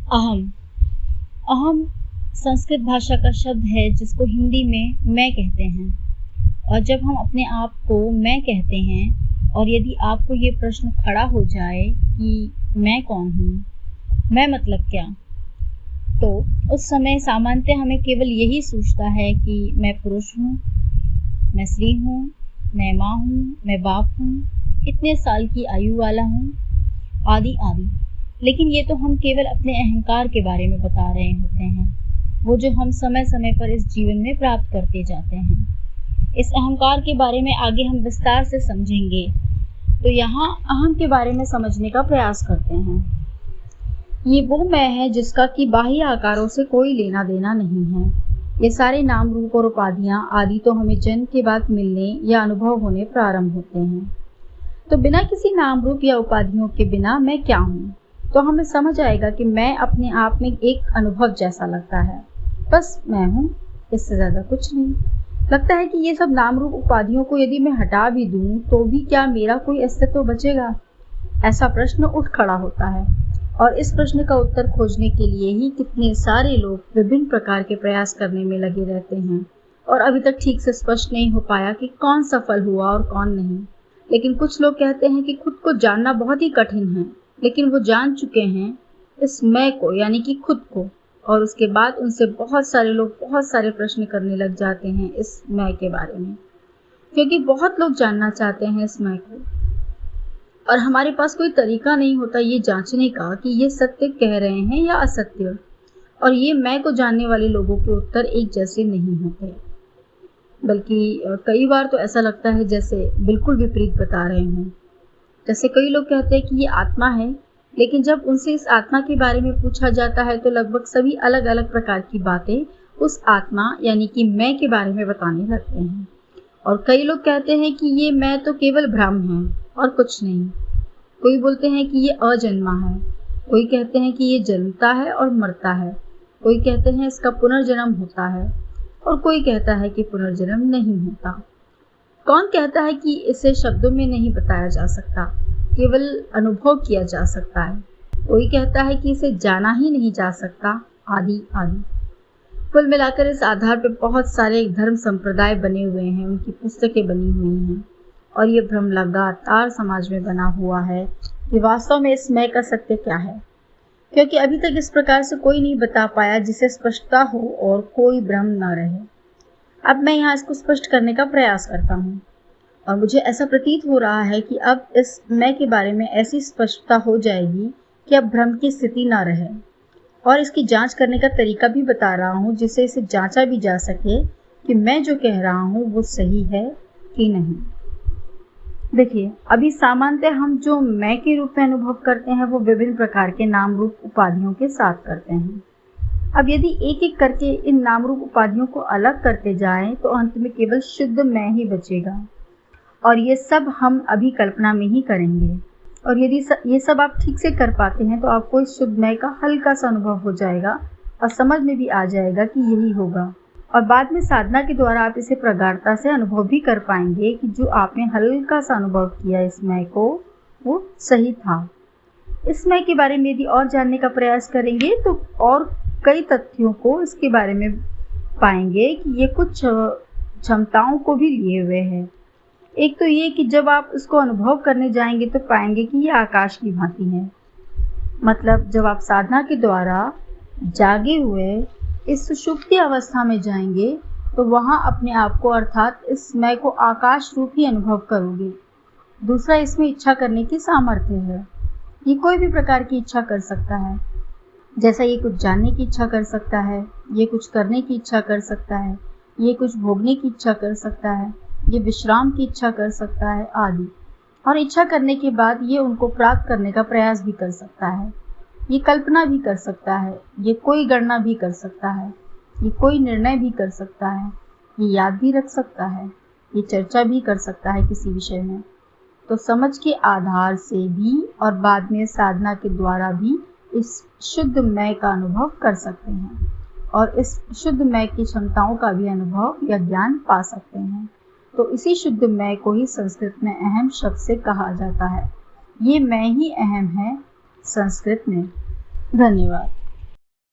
अहम। अहम संस्कृत भाषा का शब्द है जिसको हिंदी में मैं कहते हैं। और जब हम अपने आप को मैं कहते हैं और यदि आपको ये प्रश्न खड़ा हो जाए कि मैं कौन हूँ, मैं मतलब क्या, तो उस समय सामान्यतः हमें केवल यही सूझता है कि मैं पुरुष हूँ, मैं स्त्री हूँ, मैं माँ हूँ, मैं बाप हूँ, इतने साल की आयु वाला हूँ, आदि आदि। लेकिन ये तो हम केवल अपने अहंकार के बारे में बता रहे होते हैं, वो जो हम समय समय पर इस जीवन में प्राप्त करते जाते हैं। इस अहंकार के बारे में आगे हम विस्तार से समझेंगे। तो यहाँ अहम के बारे में समझने का प्रयास करते हैं। ये वो मैं है जिसका कि बाह्य आकारों से कोई लेना देना नहीं है। ये सारे नाम रूप और उपाधियां आदि तो हमें जन्म के बाद मिलने या अनुभव होने प्रारंभ होते हैं। तो बिना किसी नाम रूप या उपाधियों के बिना मैं क्या हूँ, तो हमें समझ आएगा कि मैं अपने आप में एक अनुभव जैसा लगता है। बस मैं हूँ, इससे ज़्यादा कुछ नहीं। लगता है कि ये सब नाम रूप उपाधियों को यदि मैं हटा भी दूँ तो भी क्या मेरा कोई अस्तित्व बचेगा? ऐसा प्रश्न उठ खड़ा होता है। और इस प्रश्न का उत्तर खोजने के लिए ही कितने सारे लोग विभिन्न प्रकार के प्रयास करने में लगे रहते हैं और अभी तक ठीक से स्पष्ट नहीं हो पाया कि कौन सफल हुआ और कौन नहीं। लेकिन कुछ लोग कहते हैं कि खुद को जानना बहुत ही कठिन है, लेकिन वो जान चुके हैं इस मैं को, यानी कि खुद को। और उसके बाद उनसे बहुत सारे लोग बहुत सारे प्रश्न करने लग जाते हैं इस मैं के बारे में, क्योंकि बहुत लोग जानना चाहते हैं इस मैं को। और हमारे पास कोई तरीका नहीं होता ये जांचने का कि ये सत्य कह रहे हैं या असत्य। और ये मैं को जानने वाले लोगों के उत्तर एक जैसे नहीं होते, बल्कि कई बार तो ऐसा लगता है जैसे बिल्कुल विपरीत बता रहे हों। जैसे कई लोग कहते हैं कि ये आत्मा है, लेकिन जब उनसे इस आत्मा के बारे में पूछा जाता है तो लगभग सभी अलग अलग प्रकार की बातें उस आत्मा यानी कि मैं के बारे में बताने लगते हैं। और कई लोग कहते हैं कि ये मैं तो केवल भ्रम है और कुछ नहीं। कोई बोलते हैं कि ये अजन्मा है, कोई कहते हैं कि ये जन्मता है और मरता है, कोई कहते हैं इसका पुनर्जन्म होता है और कोई कहता है कि पुनर्जन्म नहीं होता। कौन कहता है कि इसे शब्दों में नहीं बताया जा सकता, केवल अनुभव किया जा सकता है। कोई कहता है कि इसे जाना ही नहीं जा सकता, आदि आदि। कुल मिलाकर इस आधार पर बहुत सारे धर्म संप्रदाय बने हुए हैं, उनकी पुस्तकें बनी हुई हैं और ये भ्रम लगातार समाज में बना हुआ है कि वास्तव में इस मैं का सत्य क्या है, क्योंकि अभी तक इस प्रकार से कोई नहीं बता पाया जिसे स्पष्टता हो और कोई भ्रम न रहे। अब मैं यहाँ इसको स्पष्ट करने का प्रयास करता हूँ और मुझे ऐसा प्रतीत हो रहा है कि अब इस मैं के बारे में ऐसी स्पष्टता हो जाएगी कि अब भ्रम की स्थिति न रहे। और इसकी जांच करने का तरीका भी बता रहा हूँ जिससे इसे जांचा भी जा सके कि मैं जो कह रहा हूँ वो सही है कि नहीं। देखिए, अभी सामान्यतः हम जो मैं के रूप में अनुभव करते हैं वो विभिन्न प्रकार के नाम रूप उपाधियों के साथ करते हैं। अब यदि एक एक करके इन नाम रूप उपाधियों को अलग करते जाएं तो अंत में केवल शुद्ध मैं ही बचेगा। और ये सब हम अभी कल्पना में ही करेंगे। और यदि ये सब आप ठीक से कर पाते हैं तो आपको इस शुद्ध मैं का हल्का सा अनुभव हो जाएगा और समझ में भी आ जाएगा कि यही होगा। और बाद में साधना के द्वारा आप इसे प्रगाढ़ता से अनुभव भी कर पाएंगे कि जो आपने हल्का सा अनुभव किया इस मैं को, वो सही था। इस मैं के बारे में यदि और जानने का प्रयास करेंगे तो और कई तथ्यों को इसके बारे में पाएंगे कि ये कुछ क्षमताओं को भी लिए हुए है। एक तो ये कि जब आप इसको अनुभव करने जाएंगे तो पाएंगे कि ये आकाश की भांति है। मतलब जब आप साधना के द्वारा जागे हुए इस सुषुप्ति अवस्था में जाएंगे तो वहाँ अपने आप को अर्थात इस मैं को आकाश रूप ही अनुभव करोगे। दूसरा, इसमें इच्छा करने की सामर्थ्य है। ये कोई भी प्रकार की इच्छा कर सकता है, जैसा ये कुछ जानने की इच्छा कर सकता है, ये कुछ करने की इच्छा कर सकता है, ये कुछ भोगने की इच्छा कर सकता है, ये विश्राम की इच्छा कर सकता है, आदि। और इच्छा करने के बाद ये उनको प्राप्त करने का प्रयास भी कर सकता है, ये कल्पना भी कर सकता है, ये कोई गणना भी कर सकता है, ये कोई निर्णय भी कर सकता है, ये याद भी रख सकता है, ये चर्चा भी कर सकता है किसी विषय में। तो समझ के आधार से भी और बाद में साधना के द्वारा भी इस शुद्ध मैं का अनुभव कर सकते हैं और इस शुद्ध मैं की क्षमताओं का भी अनुभव या ज्ञान पा सकते हैं। तो इसी शुद्ध मैं को ही संस्कृत में अहम शब्द से कहा जाता है। ये मैं ही अहम है संस्कृत में। धन्यवाद।